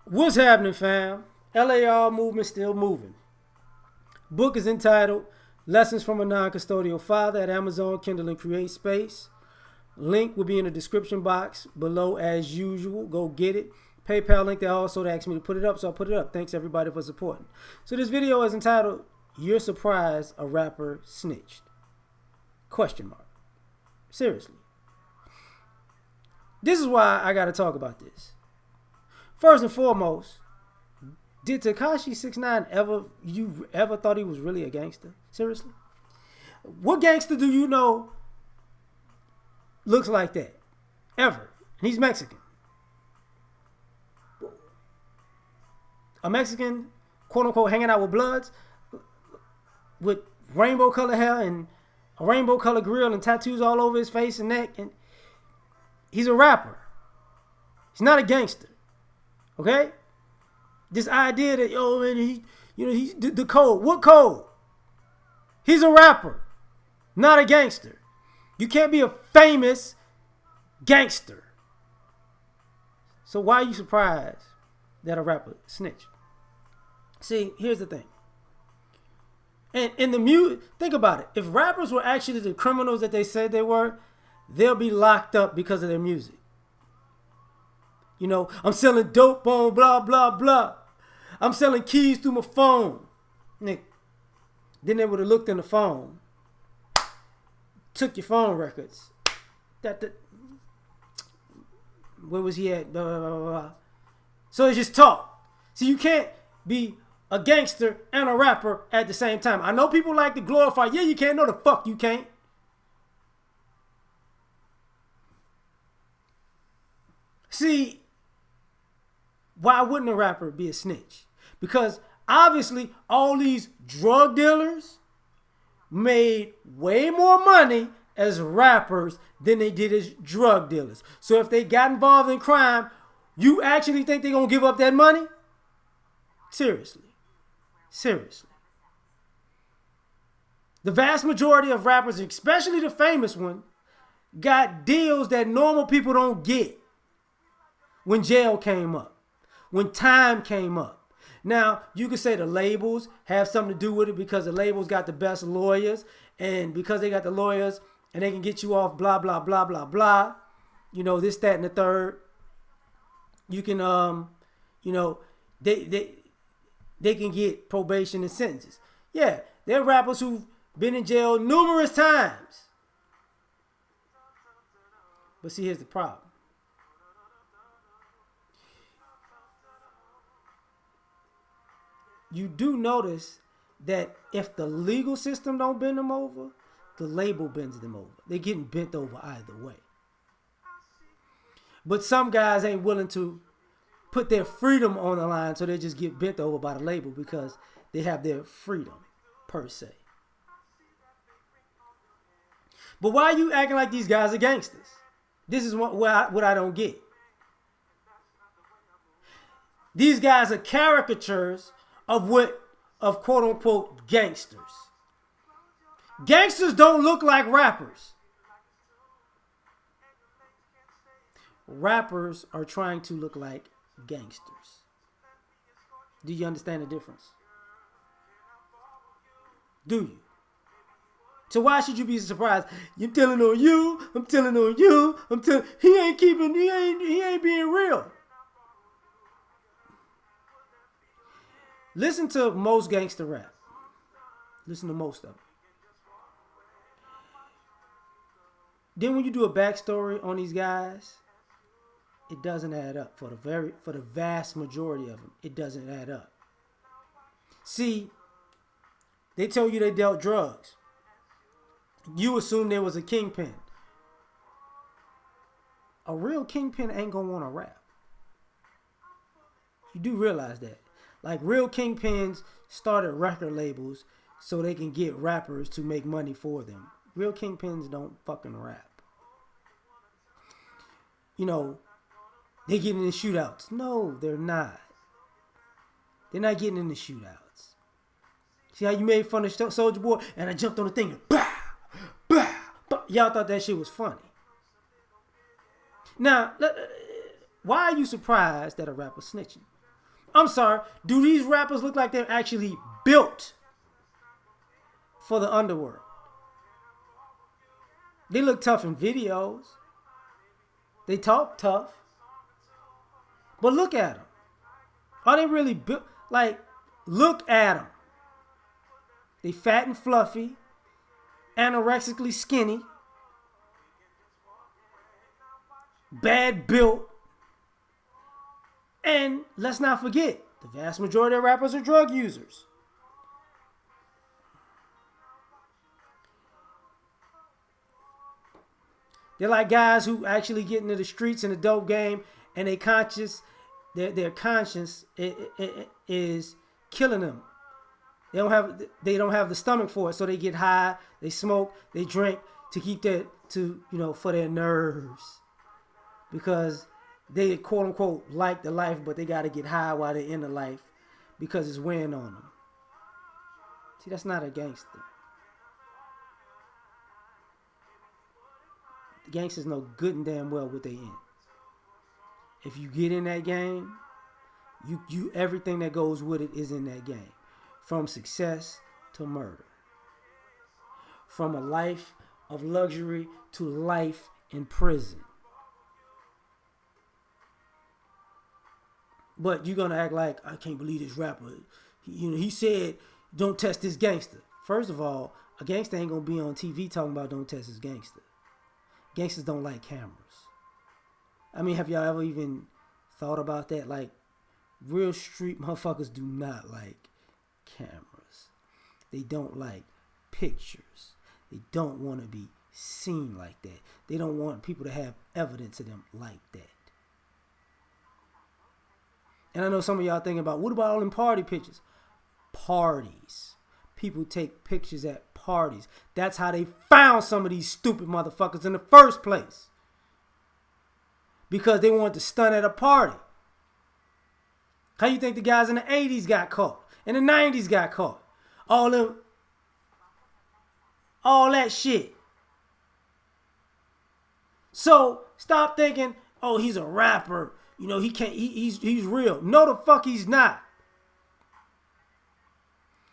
What's happening, fam? L.A.R. movement still moving. Book is entitled Lessons from a Non-Custodial Father at Amazon, Kindle, and Create Space. Link will be in the description box below as usual. Go get it. PayPal link there also. They asked me to put it up, so I put it up. Thanks everybody for supporting. So this video is entitled You're Surprised a Rapper Snitched? Question mark. Seriously. This is why I got to talk about this. First and foremost, did Tekashi 6ix9ine ever thought he was really a gangster? Seriously? What gangster do you know looks like that? Ever. And he's Mexican. A Mexican, quote unquote, hanging out with Bloods with rainbow color hair and a rainbow color grill and tattoos all over his face and neck. And he's a rapper. He's not a gangster. Okay? This idea that, yo, man, he's the code. What code? He's a rapper, not a gangster. You can't be a famous gangster. So why are you surprised that a rapper snitched? See, here's the thing. And in the music, think about it. If rappers were actually the criminals that they said they were, they'll be locked up because of their music. You know, I'm selling dope on blah, blah, blah. I'm selling keys through my phone. Then they would have looked in the phone. Took your phone records. Where was he at? Blah, blah, blah, blah. So it's just talk. See, you can't be a gangster and a rapper at the same time. I know people like to glorify. Yeah, you can't. No, the fuck you can't. See, why wouldn't a rapper be a snitch? Because obviously all these drug dealers made way more money as rappers than they did as drug dealers. So if they got involved in crime, you actually think they're going to give up that money? Seriously. Seriously. The vast majority of rappers, especially the famous one, got deals that normal people don't get when jail came up. When time came up. Now, you could say the labels have something to do with it because the labels got the best lawyers. And because they got the lawyers and they can get you off blah, blah, blah, blah, blah. You know, this, that, and the third. You can, they can get probation and sentences. Yeah, there are rappers who've been in jail numerous times. But see, here's the problem. You do notice that if the legal system don't bend them over, the label bends them over. They're getting bent over either way. But some guys ain't willing to put their freedom on the line, so they just get bent over by the label because they have their freedom, per se. But why are you acting like these guys are gangsters? This is what I don't get. These guys are caricatures of quote unquote gangsters. Gangsters don't look like rappers. Rappers are trying to look like gangsters. Do you understand the difference? Do you? So why should you be surprised? You're telling on you, I'm telling on you, he ain't being real. Listen to most gangster rap. Listen to most of it. Then when you do a backstory on these guys, it doesn't add up. For the vast majority of them, it doesn't add up. See, they tell you they dealt drugs. You assume there was a kingpin. A real kingpin ain't gonna want to rap. You do realize that. Like, real kingpins started record labels so they can get rappers to make money for them. Real kingpins don't fucking rap. You know, they get in the shootouts. No, they're not. They're not getting in the shootouts. See how you made fun of Soulja Boy and I jumped on the thing and bah, bah, bah. Y'all thought that shit was funny. Now, why are you surprised that a rapper snitching? I'm sorry. Do these rappers look like they're actually built for the underworld? They look tough in videos. They talk tough. But look at them. Are they really built? Like, look at them. They fat and fluffy, anorexically skinny, bad built, and let's not forget, the vast majority of rappers are drug users. They're like guys who actually get into the streets in the dope game, and their conscience is killing them. They don't have the stomach for it, so they get high, they smoke, they drink to keep for their nerves, because they quote unquote like the life, but they got to get high while they're in the life because it's weighing on them. See, that's not a gangster. The gangsters know good and damn well what they in. If you get in that game, you everything that goes with it is in that game. From success to murder. From a life of luxury to life in prison. But you're going to act like, I can't believe this rapper. He said, don't test this gangster. First of all, a gangster ain't going to be on TV talking about don't test this gangster. Gangsters don't like cameras. I mean, have y'all ever even thought about that? Like, real street motherfuckers do not like cameras. They don't like pictures. They don't want to be seen like that. They don't want people to have evidence of them like that. And I know some of y'all thinking about, what about all them party pictures? Parties. People take pictures at parties. That's how they found some of these stupid motherfuckers in the first place. Because they wanted to stunt at a party. How you think the guys in the 80s got caught? In the 90s got caught? All that shit. So stop thinking, oh, he's a rapper. He can't. He's real. No, the fuck he's not.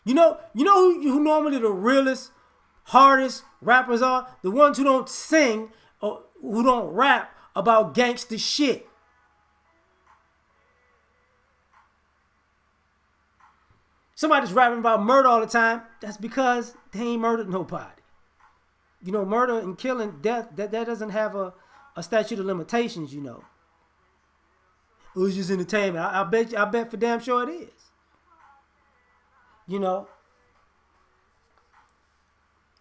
You know who normally the realest, hardest rappers are? The ones who don't sing or who don't rap about gangster shit. Somebody's rapping about murder all the time. That's because they ain't murdered nobody. Murder and killing, death, that doesn't have a statute of limitations, It was just entertainment. I bet for damn sure it is.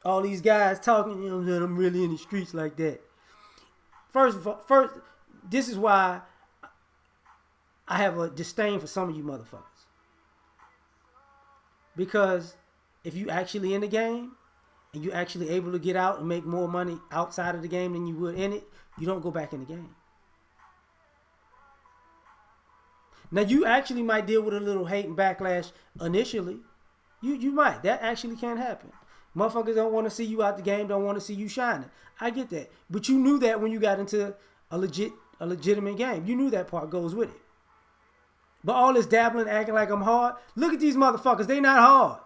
All these guys talking, I'm really in the streets like that. First, this is why I have a disdain for some of you motherfuckers. Because if you actually in the game and you actually able to get out and make more money outside of the game than you would in it, you don't go back in the game. Now, you actually might deal with a little hate and backlash initially. You might. That actually can happen. Motherfuckers don't want to see you out the game, don't want to see you shining. I get that. But you knew that when you got into a legitimate game. You knew that part goes with it. But all this dabbling, acting like I'm hard, look at these motherfuckers. They not hard.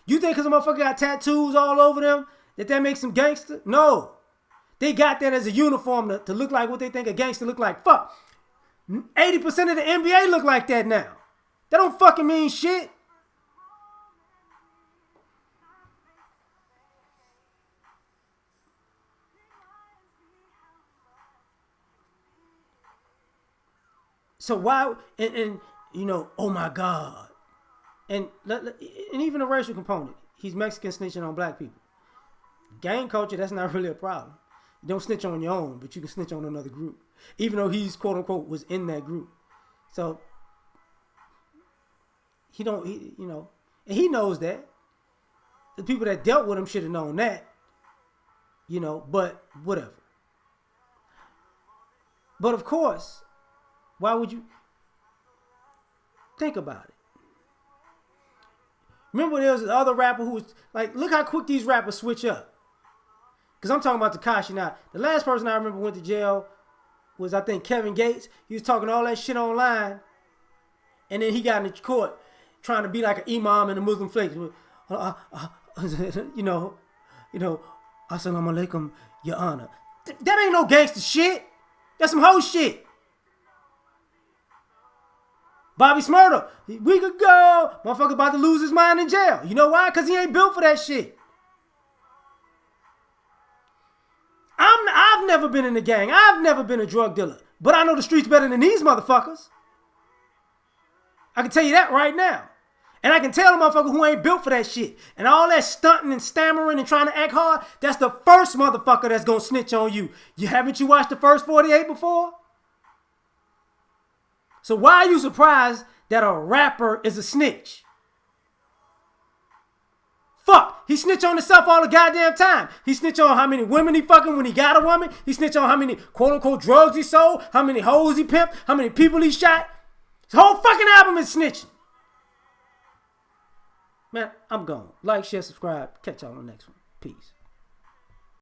You think because a motherfucker got tattoos all over them that makes them gangster? No. They got that as a uniform to look like what they think a gangster look like. Fuck. 80% of the NBA look like that now. That don't fucking mean shit. So why, and oh my God. And even a racial component. He's Mexican snitching on black people. Gang culture, that's not really a problem. You don't snitch on your own, but you can snitch on another group. Even though he's quote unquote was in that group. So and he knows that. The people that dealt with him should have known that. But whatever. But of course, why would you think about it? Remember there was the other rapper who was like, look how quick these rappers switch up. Because I'm talking about Tekashi now. The last person I remember went to jail was, I think, Kevin Gates. He was talking all that shit online. And then he got in the court trying to be like an imam in the Muslim faith. You know, assalamu alaikum, your honor. That ain't no gangster shit. That's some hoe shit. Bobby Smurda, we could go. Motherfucker about to lose his mind in jail. You know why? Because he ain't built for that shit. I've never been in a gang. I've never been a drug dealer. But I know the streets better than these motherfuckers. I can tell you that right now. And I can tell a motherfucker who ain't built for that shit. And all that stunting and stammering and trying to act hard, that's the first motherfucker that's gonna snitch on you. Haven't you watched the first 48 before? So why are you surprised that a rapper is a snitch? Fuck, he snitch on himself all the goddamn time. He snitch on how many women he fucking when he got a woman. He snitch on how many quote-unquote drugs he sold, how many hoes he pimped, how many people he shot. His whole fucking album is snitching. Man, I'm gone. Like, share, subscribe. Catch y'all on the next one. Peace.